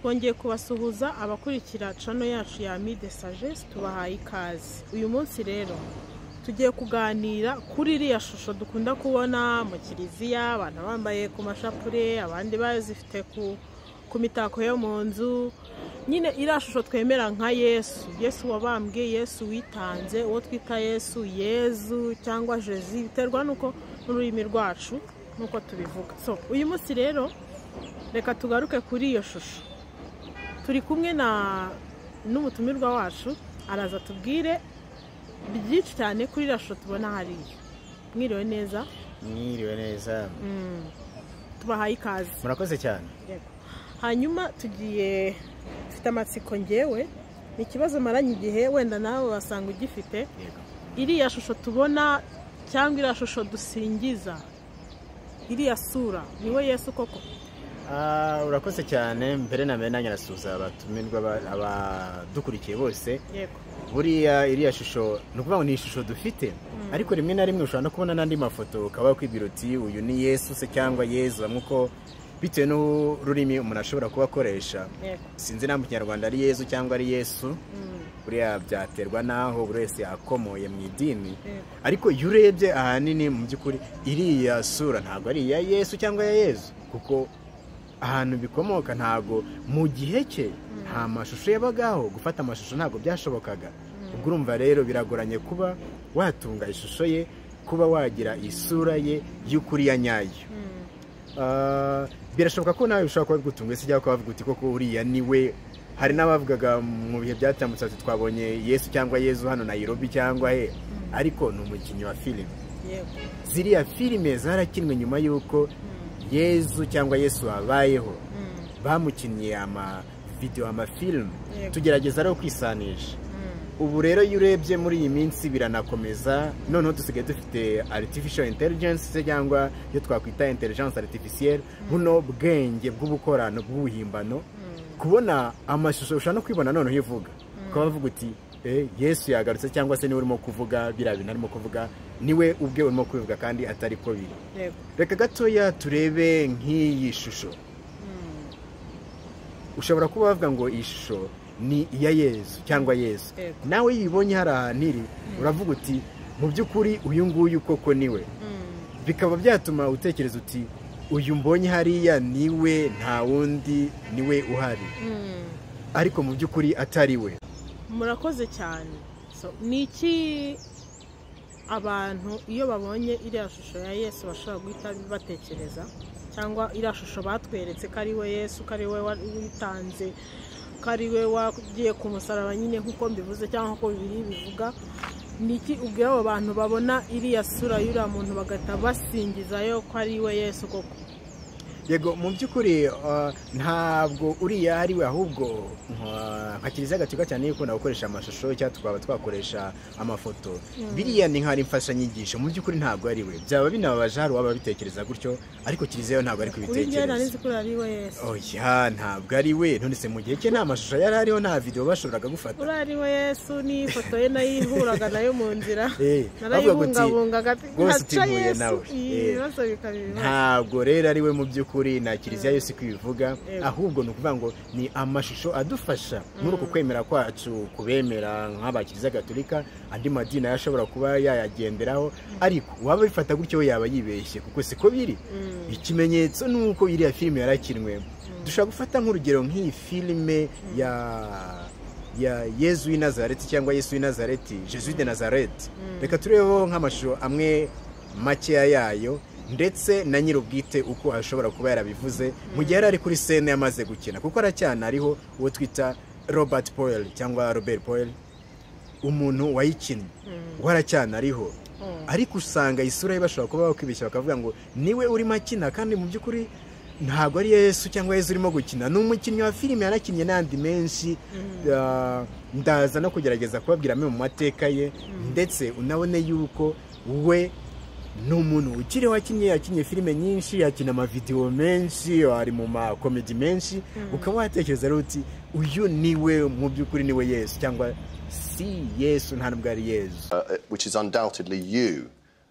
twongeye kubasuhuza abakurikira channel yacu ya Ami de Sagesse, tubahaye ikaze. Uyu munsi rero tugiye kuganira kuri iriya shusho dukunda kubona mu kiliziya, abantu bambaye ku mashapure, abandi bazifite ku mitako yo mu nzu. Nyine iriya shusho twemera nka Yesu wabambwe, Yesu witanze, uwo twita Yezu cyangwa Jésus, biterwa nuko n'ururimi rwacu nuko tubivuga. So uyu munsi rero reka tugaruke kuri iyo shusho. Turi kumwe n'umutumirwa wacu, araza tubwire byinshi cyane kuri iriya shusho tubona hariya. Mwiriwe neza? Mwiriwe neza. Tubahaye ikaze. Murakoze cyane. Hanyuma tugiye mfite amatsiko ngewe, ni ikibazo maranye igihe, wenda nawe wasanga ugifite. Iriya shusho tubona cyangwa iriya shusho dusingiza, iriya sura niwe Yesu koko? Urakoze cyane. Mbere na mbere nanjye nasuhuza abatumirwa abadukurikiye bose. Buriya iriya shusho ni ukuvuga ngo ni ishusho dufite, ariko rimwe na rimwe ushobora no kubona n'andi mafoto ukaba wakwibwira uti uyu ni Yesu se cyangwa Yezu, nk'uko bitewe n'ururimi umuntu ashobora kuba akoresha. Sinzi na mu Kinyarwanda ari Yezu cyangwa ari Yesu, buriya byaterwa n'aho buri wese akomoye mu idini. Ariko iyo urebye ahanini mu by'ukuri iriya sura ntabwo ari iya Yesu cyangwa ya Yezu, kuko ahantu bikomoka ntabwo mu gihe cye nta mashusho yabagaho. Gufata amashusho ntabwo byashobokaga. Ubwo urumva rero biragoranye kuba watunga ishusho ye, kuba wagira isura ye y'ukuri ya nyayo. Birashoboka ko nawe ushobora kuba gutunga ese cyangwa kubavuga uti koko uriya niwe. Hari n'abavugaga mu bihe byatambutse ati twabonye Yesu cyangwa Yezu hano Nairobi cyangwa he, ariko ni umukinnyi wa filime. Ziriya filime zarakinwe nyuma y'uko Yezu cyangwa Yesu wabayeho, bamukinnye video amafilme, tugerageza rero kwisanisha. Ubu rero iyo urebye muri iyi minsi biranakomeza, noneho dusigaye dufite artificial intelligence cyangwa iyo twakwita intelligence artificielle, buno bwenge bw'ubukorano bw'ubuhimbano. Kubona amashusho ushaka no kwibona noneho ivuga, ukaba uvuga uti Yesu yagarutse cyangwa se niwe urimo kuvuga biriya bintu arimo kuvuga, niwe ubwe urimo kubivuga kandi atari ko biri. Reka gatoya turebe nk'iyi shusho. Ushobora kuba bavuga ngo iyi shusho ni iya Yesu cyangwa Yesu, nawe yibonye hari ahantu iri uravuga uti mu by'ukuri uyu nguyu koko niwe. Bikaba byatuma utekereza uti uyu mbonye hariya niwe, nta wundi, niwe uhari, ariko mu by'ukuri atari we. Murakoze cyane. So niki abantu iyo babonye iriya shusho ya Yesu bashobora guhita batekereza, cyangwa iriya shusho batweretse ko ari we Yesu, ko ari we witanze, ko ari we wagiye ku musaraba nyine nk'uko mbivuze cyangwa nk'uko Bibiliya bivuga, niki ubwira abo bantu babona iriya sura y'uriya muntu bagahita basingizayo ko ari we Yesu koko? Yego, mu by'ukuri ntabwo uriya ari we, ahubwo nka Kiliziya Gatolika cyane yuko nagukoresha amashusho cyangwa tukaba twakoresha amafoto. Biriya ni nk'ari imfashanyigisho, mu by'ukuri ntabwo ari we. Byaba binababaje hari uwaba bitekereza gutyo, ariko Kiliziya yo ntabwo ari kubitekereza. Oya, ntabwo ari we. None se mu gihe cye nta mashusho yari ariho, nta video bashoboraga gufata. Uri ari we Yesu, ni ifoto ye nayihuraga nayo mu nzira, narayibungabungaga nkaca Yesu. Ntabwo rero ari we mu by'ukuri na Kiliziya yose kwivuga, ahubwo ni ukuvuga ngo ni amashusho adufasha muri uko kwemera kwacu, kubemera nk'aba Kiliziya Gatolika. Andi madini yashobora kuba yayagenderaho, ariko waba bifata gutyo yaba yibeshye, kuko siko biri. Ikimenyetso nuko iriya filime yarakinwe. Dushobora gufata nk'urugero nk'iyi filime ya Yezu w'i Nazareti cyangwa Yesu w'i Nazareti, Jésus de Nazareth. Reka turebeho nk'amashusho amwe makeya yayo, ndetse na nyir'ubwite uko ashobora kuba yarabivuze mu gihe ari kuri scene yamaze gukina, kuko aracyana ariho uwo twita Robert Powell cyangwa Robert Powell, umuntu wayikinnye waracyana ariho. Ariko usanga isura ye bashobora kuba bakwibeshya bakavuga ngo niwe urimo akina, kandi mu by'ukuri ntabwo ari Yesu cyangwa Yesu urimo gukina, ni umukinnyi wa filime yarakinnye n'andi menshi. Ndaza no kugerageza kubabwira amwe mu mateka ye, ndetse unabone yuko we ni umuntu ukiriho yakinnye filime nyinshi, yakina amavideo menshi, ari mu makomedi menshi. Ukaba watekereza rero uti uyu niwe mu by'ukuri niwe Yesu cyangwa si Yesu, nta nubwo ari Yesu. Which is undoubtedly you.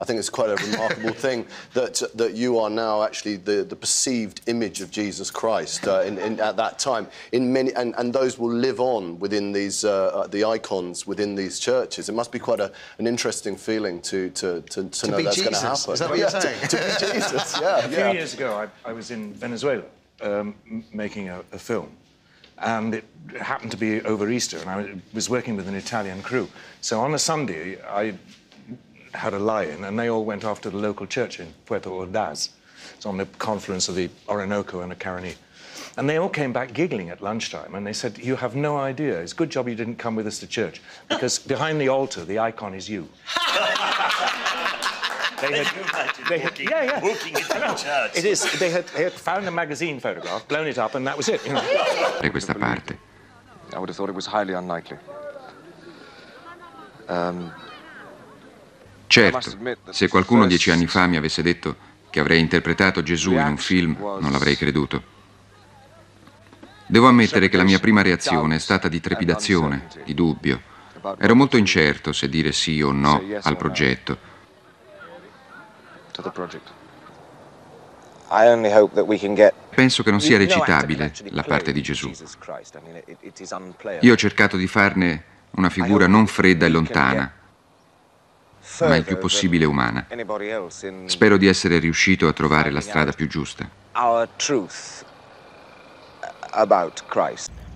I think it's quite a remarkable thing that you are now actually the perceived image of Jesus Christ at that time. In many and those will live on within these the icons within these churches. It must be quite an interesting feeling to know that's going to happen. Is that what you're saying? To be Jesus, yeah. A few years ago, I was in Venezuela making a film. And it happened to be over Easter, and I was working with an Italian crew. So on a Sunday, I had a lie-in, and they all went off to the local church in Puerto Ordaz. It's on the confluence of the Orinoco and the Caroni. And they all came back giggling at lunchtime, and they said, "You have no idea. It's a good job you didn't come with us to church, because behind the altar, the icon is you." Walking into the church. It is. They had found a magazine photograph, blown it up, and that was it. You know. Questa parte. I would have thought it was highly unlikely. Certo, se qualcuno 10 anni fa mi avesse detto che avrei interpretato Gesù in un film, non l'avrei creduto. Devo ammettere che la mia prima reazione è stata di trepidazione, di dubbio. Ero molto incerto se dire sì o no al progetto. Penso che non sia recitabile la parte di Gesù. Io ho cercato di farne una figura non fredda e lontana, ma il più possibile umana. Spero di essere riuscito a trovare la strada più giusta.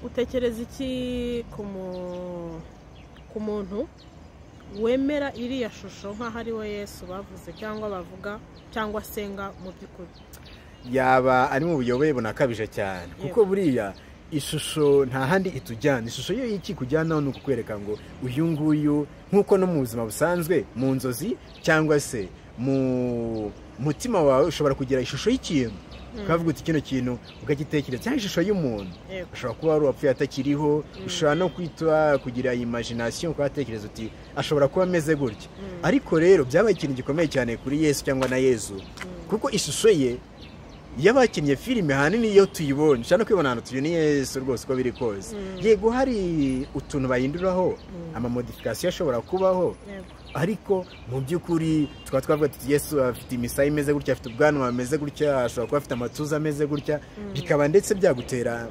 Utekereza iki ku muntu wemera iriya shusho nk'aho ari we Yesu bavuze cyangwa bavuga cyangwa senga mu by'ukuri? Yaba ari mu buyobe bunakabije cyane, kuko buriya ishusho nta handi itujyana. Ishusho yo iki kujyana no kukwereka ngo uyu nguyu, nk'uko no mu buzima busanzwe, mu nzozi cyangwa se mu mutima wawe ushobora kugira ishusho y'ikintu, ukavuga uti kino kintu ukagitekereza, cyangwa ishusho y'umuntu ushobora kuba ari uwapfuye atakiriho, ushobora no kwitwa kugira imagination, ukatekereza uti ashobora kuba ameze gutya. Ariko rero byabaye ikintu gikomeye cyane kuri Yesu cyangwa na Yesu, kuko ishusho ye yabakinnye filime hanini iyo tuyibonye cyane kwibona hano tuyo ni Yesu rwose uko biri kose. Yego hari utuntu bahinduraho, ama modification ashobora kubaho, ariko mu by'ukuri twavuga tuti Yesu afite imisaya imeze gutya, afite ubwanwa ameze gutya, ashobora kuba afite amatuza ameze gutya, bikaba ndetse byagutera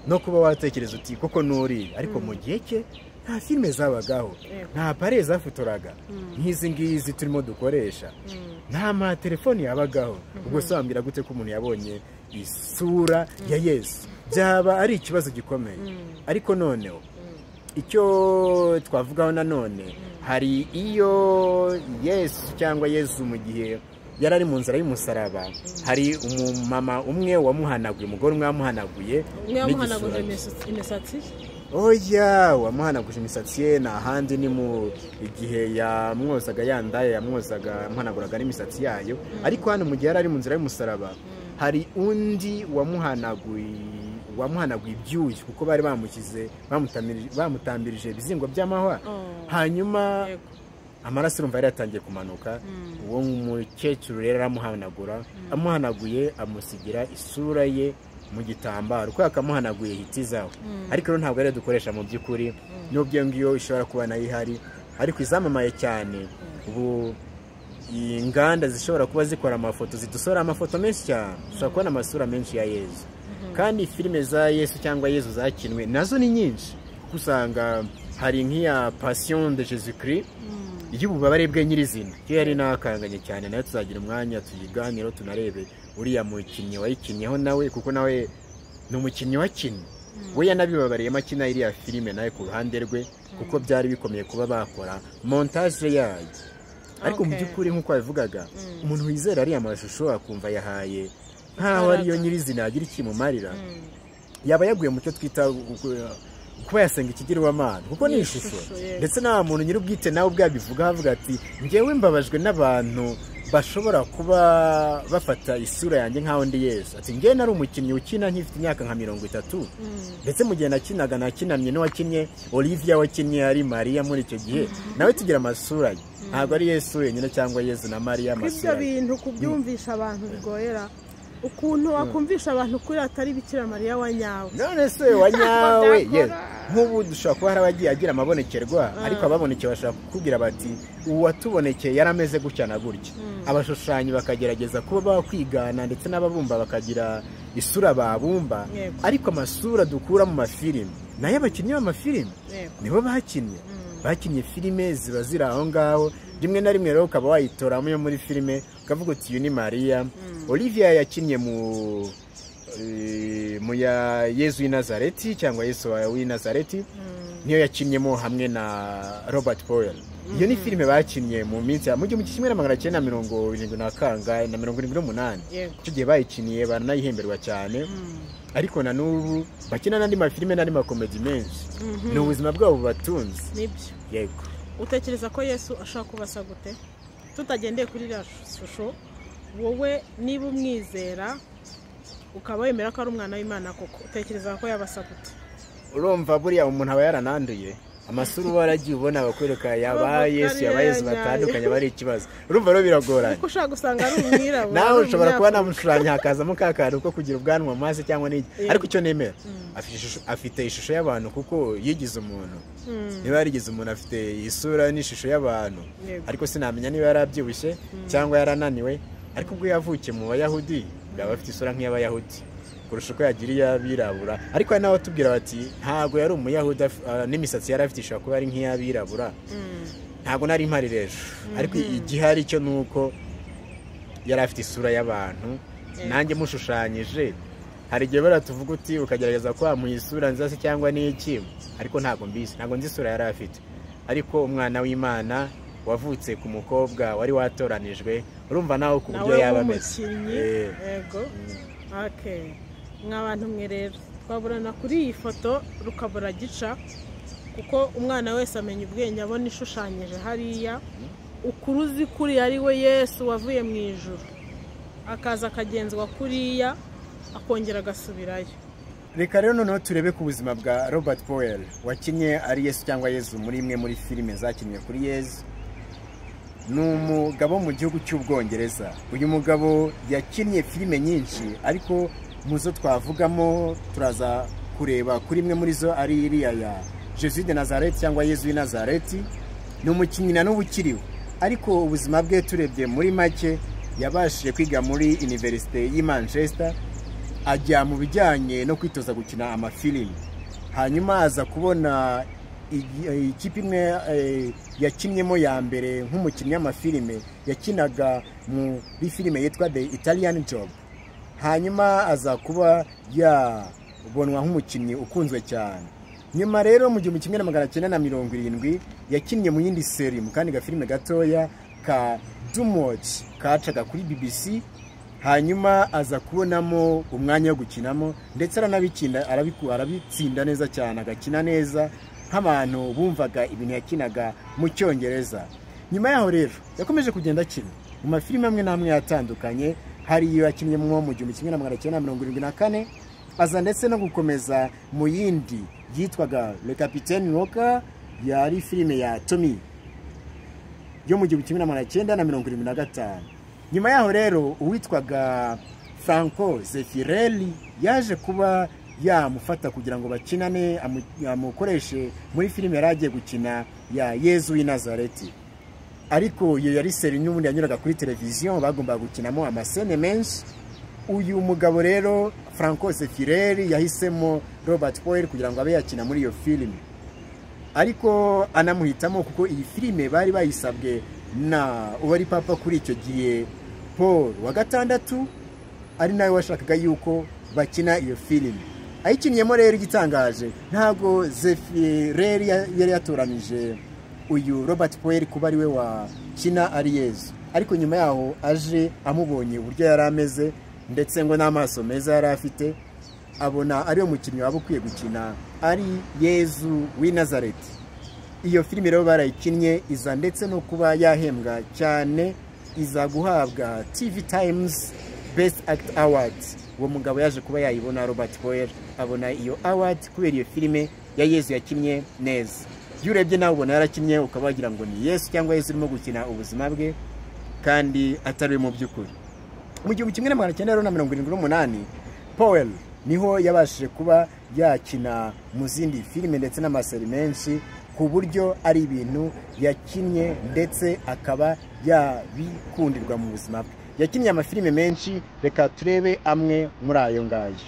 no kuba watekereza uti koko nuri. Ariko mu gihe cye nta filime zabagaho, nta pare zafotoraga nk'izi ngizi turimo dukoresha, nta ma telefoni yabagaho. Ubwo se wambwira gute ko umuntu yabonye isura ya Yesu? Byaba ari ikibazo gikomeye. Ariko noneho icyo twavugaho nanone, hari iyo Yesu cyangwa Yesu mu gihe yari ari mu nzira y'umusaraba, hari umumama umwe wamuhanaguye, umugore umwe wamuhanaguye imisatsi. Oya, wamuhanaguje imisatsi ye na handi ni mu igihe yamwozaga yandaye, yamwozaga amuhanaguraga n'imisatsi yayo. Ariko hano mu gihe yari ari mu nzira y'umusaraba, hari undi wamuhanaguye ibyuya, kuko bari bamukize bamutambirije ibizingo by'amahwa. Hanyuma amaraso urumva yari yatangiye kumanuka. Uwo mukecuru rero amuhanaguye amusigira isura ye mu gitambaro, kuko akamuhanaguye hitizaho. Ariko rero ntabwo ari dukoresha mu by'ukuri, n'ubyo ngiyo ishobora kuba nayo ihari. Ariko izamamaye cyane ubu, inganda zishobora kuba zikora amafoto, zidusora amafoto menshi cyane, ushobora kubona amasura menshi ya Yesu. Kandi filime za Yesu cyangwa Yesu zakinwe nazo ni nyinshi, kuko usanga hari nk'iya Passion de Jésus Christ y'ububabare bwe nyirizina, iyo yari nakanganye cyane, nayo tuzagira umwanya tuyiganiro tunarebe uriya mukinnyi wayikinnyeho nawe, kuko nawe ni umukinnyi wakinnye. We yanabibabariyemo akina iriya filime nawe ku ruhande rwe, kuko byari bikomeye kuba bakora montage yayo. Ariko mu by'ukuri nk'uko babivugaga, umuntu wizera ariya mashusho akumva yahaye nkaho ariyo nyirizina yagira ikimumarira, yaba yaguye mu cyo twita kuba yasenga ikigirwamana, kuko ni ishusho. Ndetse nta muntu nyir'ubwite nawe ubwabivuga, avuga ati njyewe mbabajwe n'abantu bashobora kuba bafata isura yanjye nkaho ndi Yesu. Ati njyewe nari umukinnyi ukina nkifite imyaka nka 30, ndetse mu gihe nakinaga nakinamye n'uwakinnye Olivia wakinnye ari Maria muri icyo gihe, nawe tugira amasura ye. Ntabwo ari Yesu wenyine cyangwa Yesu na Maria amasura. Ibyo bintu kubyumvisha abantu bigoyera. ukuntu wakumvisha abantu kuri atari Bikira Mariya wa nyawe. None se wa nyawe yes nk'ubu dushobora kuba hari abagiye agira amabonekerwa ariko ababonekeye bashaka kukubwira bati uwatubonekeye yarameze gutya na gutya. Abashushanyi bakagerageza kuba bakwigana ndetse n'ababumba bakagira isura babumba ariko amasura dukura mu mafilime nayo abakinnyi b'amafilime nibo bakinnye filime ziba ziri aho ngaho rimwe na rimwe rero ukaba wayitoramo yo muri filime ukavuga uti uyu ni Mariya. Olivia yakinnye mu ya Yesu w'i Nazareti cyangwa Yesu w'i Nazareti niyo yakinnyemo hamwe na Robert Powell. Iyo ni filime bakinnye mu minsi mu 1978 icyo gihe bayikiniye baranayihemberwa cyane ariko na n'ubu bakina n'andi mafilime n'andi makomedi menshi ni ubuzima bwabo bubatunze. Nibyo yego. Utekereza ko Yesu ashaka kubasa gute tutagendeye kuri iriya shusho? Wowe niba umwizera ukaba wemera ko ari umwana w'Imana koko utekereza ko yabasa gute? Urumva buriya umuntu aba yarananduye amasuru waragiye ubona bakwereka yaba Yesu batandukanye bari ikibazo. Urumva rero biragoranye kuko ushaka gusanga ari umwirabura nawe ushobora kuba namushushanya hakazamo kakaro ko kugira ubwanwa maze cyangwa n'iki ariko icyo nemera afite ishusho y'abantu kuko yigize umuntu. Niba yarigize umuntu afite isura n'ishusho y'abantu ariko sinamenya niba yarabyibushye cyangwa yarananiwe ariko ubwo yavukiye mu Bayahudi yaba afite isura nk'iy'Abayahudi kurusha uko yagiriye abirabura ariko hari n'aho tubwira bati ntabwo yari umuyahudi n'imisatsi yari afite ishobora kuba ari nk'iy'abirabura. Ntabwo nari impari rero ariko igihari cyo nuko yari afite isura y'abantu nanjye mushushanyije hari igihe baratuvuga uti ukagerageza ko wamuha isura nziza se cyangwa n'iki ariko ntabwo nzi isura yari afite ariko umwana w'Imana wavutse ku mukobwa wari watoranijwe urumva nawe ku buryo yaba ameze. Yego. Okay. Nk'abantu mwe rero twaburana kuri iyi foto rukabura gica kuko umwana wese amenya ubwenge abona ishushanyije hariya ukuruzi kuri ari we Yesu wavuye mu ijuru akaza akagenzwa kuriya akongera agasubirayo. Reka rero noneho turebe ku buzima bwa Robert Powell wakinnye ari Yesu cyangwa Yesu muri imwe muri filime zakinnye kuri Yesu. Ni umugabo mu gihugu cy'Ubwongereza. Uyu mugabo yakinnye filime nyinshi ariko muzo twavugamo turaza kureba kuri imwe muri zo ari iriya ya Jesus de Nazareth cyangwa Yesu w'i Nazareti. Ni umukinnyi na n'ubu ukiriho ariko ubuzima bwe turebye muri make yabashije kwiga muri University y'i Manchester ajya mu bijyanye no kwitoza gukina amafilime hanyuma aza kubona ikipe imwe yakinnyemo ya mbere nk'umukinnyi w'amafilime yakinaga muri filime yitwa The Italian Job hanyuma aza kuba yabonwa nk'umukinnyi ukunzwe cyane. Nyuma rero mu 1970 yakinnye mu yindi seri mu kandi gafilime gatoya ka Dumont kacaga kuri BBC hanyuma aza kubonamo umwanya wo gukinamo ndetse arabitsinda neza cyane agakina neza nk'abantu bumvaga ibintu yakinaga mu Cyongereza. Nyuma yaho rero yakomeje kugenda akina mu mafilime amwe n'amwe yatandukanye hari iyo yakinnye mu 1974 aza ndetse no gukomeza mu yindi yitwaga Le Capitaine Walker yari filime ya Tommy yo mu 1975. Nyuma yaho rero uwitwaga Franco Zeffirelli yaje kuba yamufata kugira ngo bakinane amukoreshe muri filime yaragiye gukina ya Yesu w'i Nazareti. Ariko iyo yari seri n'ubundi yanyuraga kuri televiziyo bagomba gukinamo amasene menshi. Uyu mugabo rero Franco Zeffirelli yahisemo Robert Powell kugira ngo abe yakina muri iyo filime ariko anamuhitamo kuko iyi filime bari bayisabwe na uwari papa kuri icyo gihe Paul wa gatandatu ari nawe washakaga yuko bakina iyo filime. Ayikinniyemo rero igitangaje ntago Zeffirelli yari yatoranije uyu Robert Powell kuba ari we wakina ari Yesu ariko nyuma yaho aje amubonye uburyo yari ameze ndetse ngo n'amaso meza yari afite abona ari umukinnyi waba ukwiye gukina ari Yesu w'i Nazareti. Iyo filime rero barayikinnye iza ndetse no kuba yahembwa cyane iza guhabwa TV Times Best Act Award. Uwo mugabo yaje kuba yayibona Robert Powell abona iyo award kubera iyo filime ya Yesu yakinnye neza. Iyo urebye nawe ubona yarakinnye ukabagira ngo ni Yesu cyangwa Yesu urimo gukina ubuzima bwe kandi atari mu by'ukuri. mu 1978 Powell niho yabashije kuba yakina mu zindi filime ndetse n'amaseri menshi ku buryo ari ibintu yakinnye ndetse akaba yabikundirwa mu buzima bwe. Yakinnye amafilime menshi, reka turebe amwe muri ayo ngayo.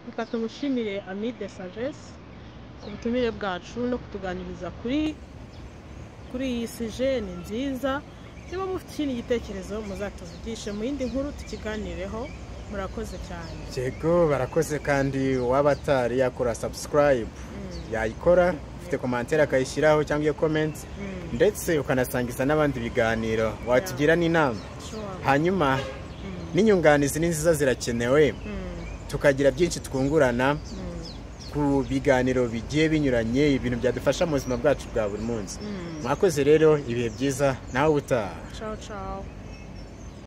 Reka tumushimire Ami de Sagesse ku butumire bwacu no kutuganiriza kuri iyi sije ni nziza. Niba mufite ikindi gitekerezo muzatuvugishe mu yindi nkuru tukiganireho. Murakoze cyane. Yego barakoze, kandi waba atari yakora subscribe yayikora, ufite commentaire akayishyiraho cyangwa iyo comment, ndetse ukanasangiza n'abandi biganiro watugira n'inama. Hanyuma n'inyunganizi ni nziza zirakenewe, tukagira byinshi twungurana ku biganiro bigiye binyuranye, ibintu byadufasha mu buzima bwacu bwa buri munsi. Mwakoze rero, ibihe byiza, nawe ubutaha. Ciao ciao.